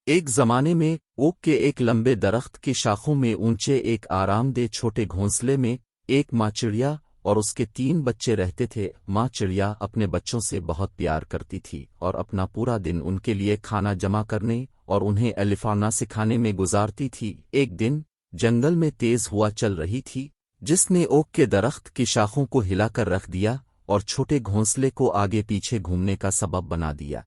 ایک زمانے میں اوک کے ایک لمبے درخت کی شاخوں میں اونچے ایک آرام دہ چھوٹے گھونسلے میں ایک ماں چڑیا اور اس کے 3 بچے رہتے تھے۔ ماں چڑیا اپنے بچوں سے بہت پیار کرتی تھی اور اپنا پورا دن ان کے لیے کھانا جمع کرنے اور انہیں الفاظ سکھانے میں گزارتی تھی۔ ایک دن جنگل میں تیز ہوا چل رہی تھی جس نے اوک کے درخت کی شاخوں کو ہلا کر رکھ دیا اور چھوٹے گھونسلے کو آگے پیچھے گھومنے کا سبب بنا دیا۔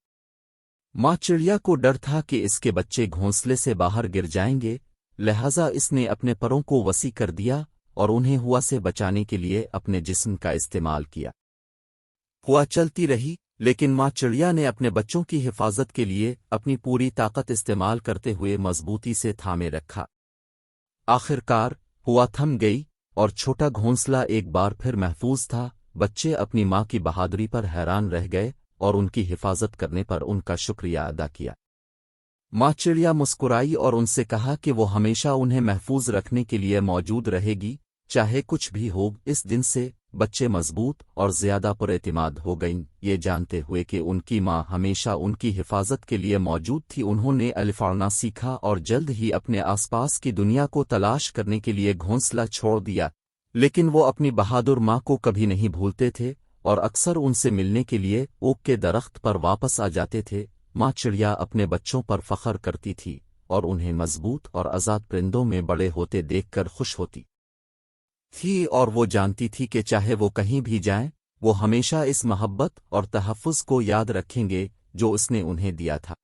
ماں چڑیا کو ڈر تھا کہ اس کے بچے گھونسلے سے باہر گر جائیں گے، لہذا اس نے اپنے پروں کو وسیع کر دیا اور انہیں ہوا سے بچانے کے لیے اپنے جسم کا استعمال کیا۔ ہوا چلتی رہی، لیکن ماں چڑیا نے اپنے بچوں کی حفاظت کے لیے اپنی پوری طاقت استعمال کرتے ہوئے مضبوطی سے تھامے رکھا۔ آخر کار ہوا تھم گئی اور چھوٹا گھونسلہ ایک بار پھر محفوظ تھا۔ بچے اپنی ماں کی بہادری پر حیران رہ گئے اور ان کی حفاظت کرنے پر ان کا شکریہ ادا کیا۔ ماں چڑیا مسکرائی اور ان سے کہا کہ وہ ہمیشہ انہیں محفوظ رکھنے کے لیے موجود رہے گی، چاہے کچھ بھی ہو۔ اس دن سے بچے مضبوط اور زیادہ پر اعتماد ہو گئیں، یہ جانتے ہوئے کہ ان کی ماں ہمیشہ ان کی حفاظت کے لیے موجود تھی۔ انہوں نے الفاظ سیکھا اور جلد ہی اپنے آس پاس کی دنیا کو تلاش کرنے کے لیے گھونسلہ چھوڑ دیا، لیکن وہ اپنی بہادر ماں کو کبھی نہیں بھولتے تھے اور اکثر ان سے ملنے کے لیے اوک کے درخت پر واپس آ جاتے تھے۔ ماں چڑیا اپنے بچوں پر فخر کرتی تھی اور انہیں مضبوط اور آزاد پرندوں میں بڑے ہوتے دیکھ کر خوش ہوتی تھی، اور وہ جانتی تھی کہ چاہے وہ کہیں بھی جائیں، وہ ہمیشہ اس محبت اور تحفظ کو یاد رکھیں گے جو اس نے انہیں دیا تھا۔